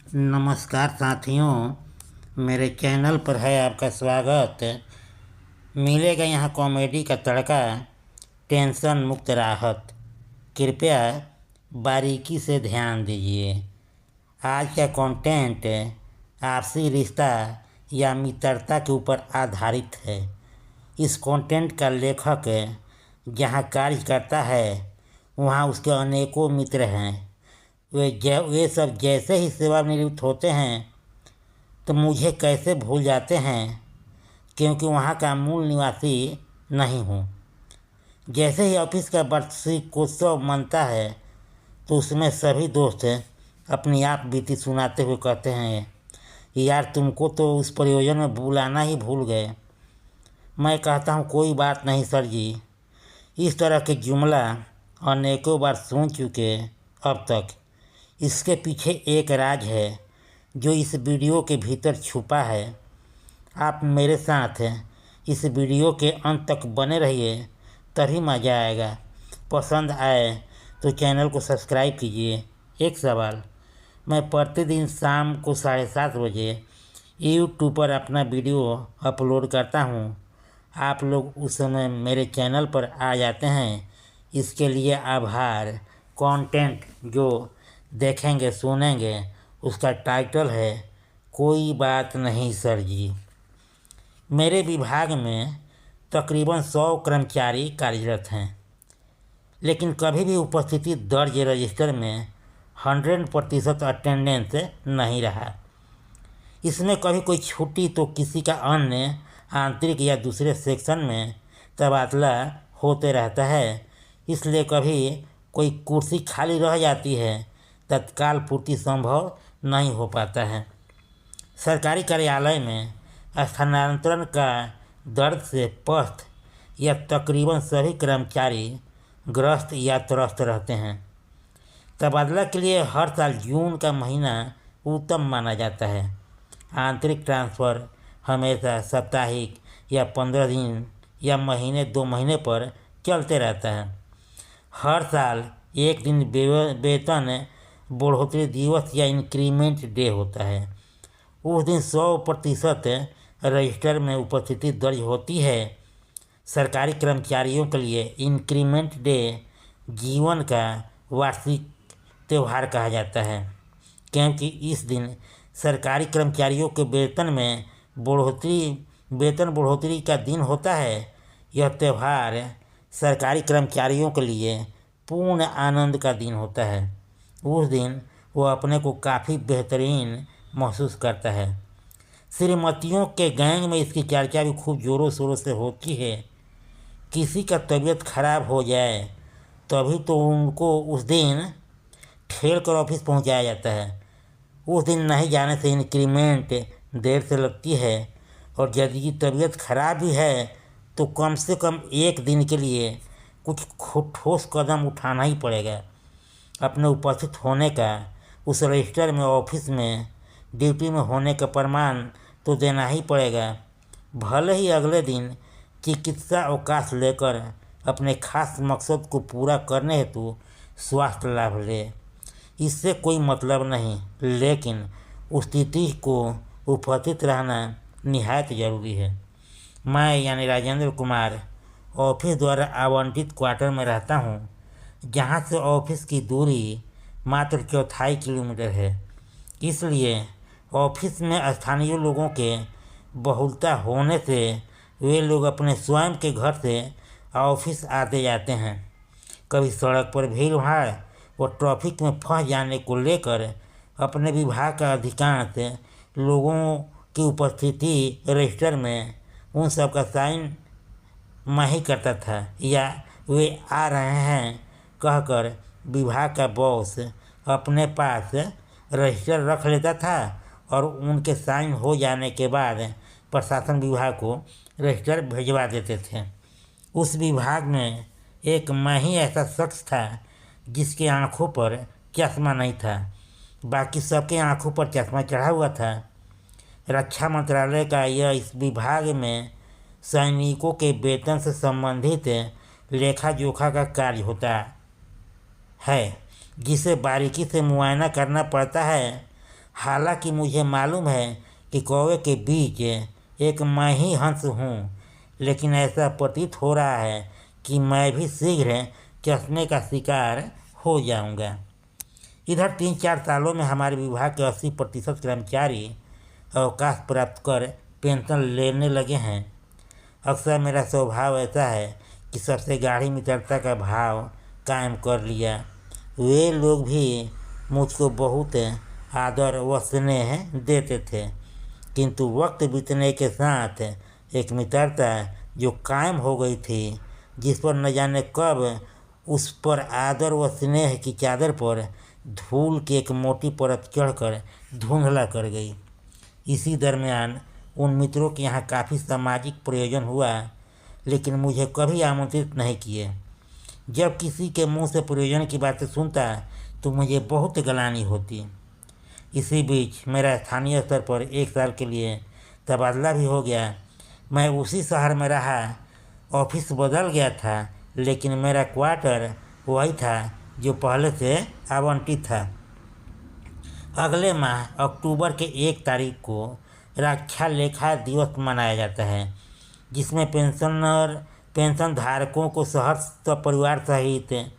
नमस्कार साथियों, मेरे चैनल पर है आपका स्वागत। मिलेगा यहाँ कॉमेडी का तड़का, टेंशन मुक्त राहत। कृपया बारीकी से ध्यान दीजिए। आज का कंटेंट आपसी रिश्ता या मित्रता के ऊपर आधारित है। इस कंटेंट का लेखक जहाँ कार्य करता है वहाँ उसके अनेकों मित्र हैं। वे सब जैसे ही सेवानिवृत्त होते हैं तो मुझे कैसे भूल जाते हैं, क्योंकि वहाँ का मूल निवासी नहीं हूँ। जैसे ही ऑफिस का वार्षिकोत्सव मनता है तो उसमें सभी दोस्त अपनी आप बीती सुनाते हुए कहते हैं, यार तुमको तो उस प्रयोजन में बुलाना ही भूल गए। मैं कहता हूँ कोई बात नहीं सर जी। इस तरह के जुमला अनेकों बार सुन चुके अब तक। इसके पीछे एक राज है जो इस वीडियो के भीतर छुपा है। आप मेरे साथ इस वीडियो के अंत तक बने रहिए, तभी मज़ा आएगा। पसंद आए तो चैनल को सब्सक्राइब कीजिए। एक सवाल, मैं प्रतिदिन शाम को 7:30 बजे यूट्यूब पर अपना वीडियो अपलोड करता हूँ। आप लोग उस समय मेरे चैनल पर आ जाते हैं, इसके लिए आभार। कंटेंट जो देखेंगे सुनेंगे उसका टाइटल है कोई बात नहीं सर जी। मेरे विभाग में तकरीबन 100 कर्मचारी कार्यरत हैं, लेकिन कभी भी उपस्थिति दर्ज रजिस्टर में 100% अटेंडेंस नहीं रहा। इसमें कभी कोई छुट्टी तो किसी का अन्य आंतरिक या दूसरे सेक्शन में तबादला होते रहता है, इसलिए कभी कोई कुर्सी खाली रह जाती है, तत्काल पूर्ति संभव नहीं हो पाता है। सरकारी कार्यालय में स्थानांतरण का दर्द से पस्त या तकरीबन सभी कर्मचारी ग्रस्त या त्रस्त रहते हैं। तबादला के लिए हर साल जून का महीना उत्तम माना जाता है। आंतरिक ट्रांसफ़र हमेशा साप्ताहिक या 15 दिन या महीने 2 महीने पर चलते रहता है। हर साल एक दिन वेतन बढ़ोतरी दिवस या इंक्रीमेंट डे होता है। उस दिन 100% रजिस्टर में उपस्थिति दर्ज होती है। सरकारी कर्मचारियों के लिए इंक्रीमेंट डे जीवन का वार्षिक त्यौहार कहा जाता है, क्योंकि इस दिन सरकारी कर्मचारियों के वेतन बढ़ोतरी का दिन होता है। यह त्यौहार सरकारी कर्मचारियों के लिए पूर्ण आनंद का दिन होता है। उस दिन वो अपने को काफ़ी बेहतरीन महसूस करता है। श्रीमतियों के गैंग में इसकी चर्चा भी खूब ज़ोरों शोरों से होती है। किसी का तबीयत खराब हो जाए तभी तो उनको उस दिन ठेल कर ऑफिस पहुंचाया जाता है। उस दिन नहीं जाने से इंक्रीमेंट देर से लगती है, और यदि तबीयत खराब भी है तो कम से कम एक दिन के लिए कुछ ठोस कदम उठाना ही पड़ेगा। अपने उपस्थित होने का उस रजिस्टर में ऑफिस में ड्यूटी में होने का प्रमाण तो देना ही पड़ेगा। भले ही अगले दिन चिकित्सा अवकाश लेकर अपने खास मकसद को पूरा करने हेतु स्वास्थ्य लाभ ले, इससे कोई मतलब नहीं, लेकिन उस तिथि को उपस्थित रहना निहायत ज़रूरी है। मैं यानी राजेंद्र कुमार ऑफिस द्वारा आवंटित क्वार्टर में रहता हूँ, जहाँ से ऑफिस की दूरी मात्र 1/4 किलोमीटर है। इसलिए ऑफिस में स्थानीय लोगों के बहुलता होने से वे लोग अपने स्वयं के घर से ऑफिस आते जाते हैं। कभी सड़क पर भीड़ भाड़ व ट्रैफिक में फंस जाने को लेकर अपने विभाग का अधिकांश लोगों की उपस्थिति रजिस्टर में उन सब का साइन मैं ही करता था, या वे आ रहे हैं कहकर विभाग का बॉस अपने पास रजिस्टर रख लेता था, और उनके साइन हो जाने के बाद प्रशासन विभाग को रजिस्टर भिजवा देते थे। उस विभाग में एक मैं ही ऐसा शख्स था जिसकी आंखों पर चश्मा नहीं था, बाकी सबके आंखों पर चश्मा चढ़ा हुआ था। रक्षा मंत्रालय का यह इस विभाग में सैनिकों के वेतन से संबंधित लेखा जोखा का कार्य होता है, जिसे बारीकी से मुआयना करना पड़ता है। हालांकि मुझे मालूम है कि कौवे के बीच एक मैं ही हंस हूँ, लेकिन ऐसा प्रतीत हो रहा है कि मैं भी शीघ्र चश्मे का शिकार हो जाऊंगा। इधर 3-4 सालों में हमारे विभाग के 80% कर्मचारी अवकाश प्राप्त कर पेंशन लेने लगे हैं। अक्सर मेरा स्वभाव ऐसा है कि सबसे गाढ़ी मित्रता का भाव कायम कर लिया। वे लोग भी मुझको बहुत आदर व स्नेह देते थे, किंतु वक्त बीतने के साथ एक मित्रता जो कायम हो गई थी, जिस पर न जाने कब उस पर आदर व स्नेह की चादर पर धूल की एक मोटी परत चढ़कर धुंधला कर गई। इसी दरमियान उन मित्रों के यहाँ काफ़ी सामाजिक प्रयोजन हुआ, लेकिन मुझे कभी आमंत्रित नहीं किए। जब किसी के मुंह से प्रयोजन की बातें सुनता तो मुझे बहुत ग्लानि होती। इसी बीच मेरा स्थानीय स्तर पर 1 साल के लिए तबादला भी हो गया। मैं उसी शहर में रहा। ऑफिस बदल गया था, लेकिन मेरा क्वार्टर वही था जो पहले से आवंटित था। अगले माह अक्टूबर के 1 तारीख को रक्षा लेखा दिवस मनाया जाता है, जिसमें पेंशन धारकों को सहर्ष परिवार सहित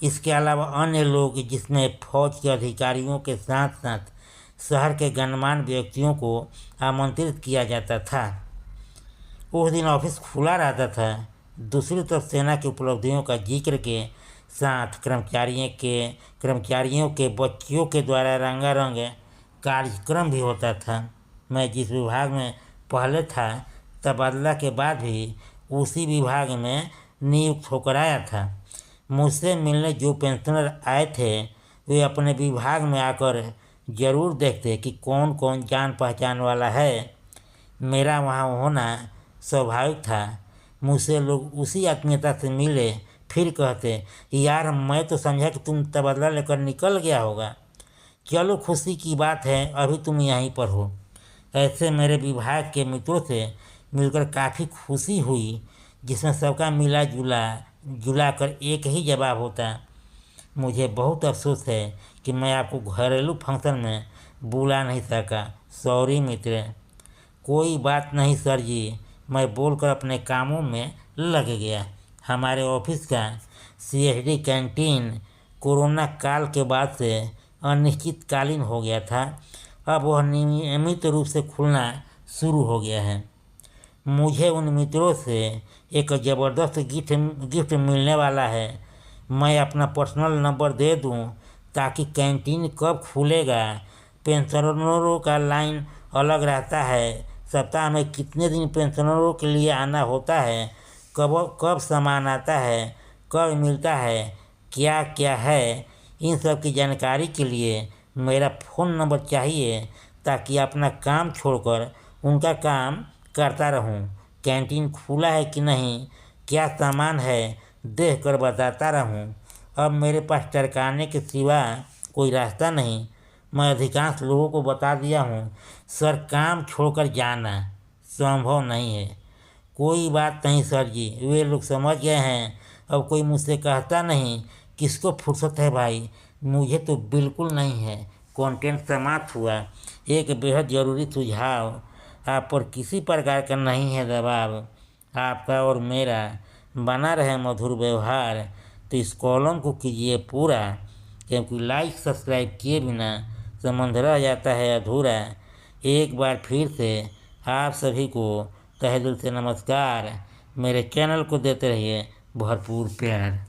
इसके अलावा अन्य लोग, जिसमें फौज के अधिकारियों के साथ साथ शहर के गणमान्य व्यक्तियों को आमंत्रित किया जाता था। उस दिन ऑफिस खुला रहता था। दूसरी तरफ सेना की उपलब्धियों का जिक्र के साथ कर्मचारियों के बच्चियों के द्वारा रंगारंग कार्यक्रम भी होता था। मैं जिस विभाग में पहले था, तबादला के बाद भी उसी विभाग में नियुक्त होकर आया था। मुझसे मिलने जो पेंशनर आए थे, वे अपने विभाग में आकर जरूर देखते कि कौन कौन जान पहचान वाला है। मेरा वहाँ होना स्वाभाविक था। मुझसे लोग उसी आत्मीयता से मिले, फिर कहते, यार मैं तो समझा कि तुम तबादला लेकर निकल गया होगा। चलो खुशी की बात है, अभी तुम यहीं पर हो। ऐसे मेरे विभाग के मित्रों से मिलकर काफ़ी खुशी हुई, जिसमें सबका मिला जुला कर एक ही जवाब होता। मुझे बहुत अफसोस है कि मैं आपको घरेलू फंक्शन में बुला नहीं सका। सॉरी मित्र। कोई बात नहीं सर जी, मैं बोलकर अपने कामों में लग गया। हमारे ऑफिस का CSD कैंटीन कोरोना काल के बाद से अनिश्चितकालीन हो गया था। अब वह नियमित रूप से खुलना शुरू हो गया है। मुझे उन मित्रों से एक ज़बरदस्त गिफ्ट मिलने वाला है। मैं अपना पर्सनल नंबर दे दूं ताकि कैंटीन कब खुलेगा, पेंशनरों का लाइन अलग रहता है, सप्ताह में कितने दिन पेंशनरों के लिए आना होता है, कब सामान आता है, कब मिलता है, क्या क्या है, इन सब की जानकारी के लिए मेरा फ़ोन नंबर चाहिए, ताकि अपना काम छोड़कर उनका काम करता रहूं। कैंटीन खुला है कि नहीं, क्या सामान है, देख कर बताता रहूं। अब मेरे पास टरकाने के सिवा कोई रास्ता नहीं। मैं अधिकांश लोगों को बता दिया हूँ, सर काम छोड़कर जाना संभव नहीं है। कोई बात नहीं सर जी, वे लोग समझ गए हैं। अब कोई मुझसे कहता नहीं, किसको फुर्सत है भाई, मुझे तो बिल्कुल नहीं है। कंटेंट समाप्त हुआ। एक बेहद ज़रूरी सुझाव, आप पर किसी प्रकार का नहीं है दबाव। आपका और मेरा बना रहे मधुर व्यवहार, तो इस कॉलम को कीजिए पूरा, क्योंकि लाइक सब्सक्राइब किए बिना संबंध रह जाता है अधूरा। एक बार फिर से आप सभी को तहे दिल से नमस्कार। मेरे चैनल को देते रहिए भरपूर प्यार।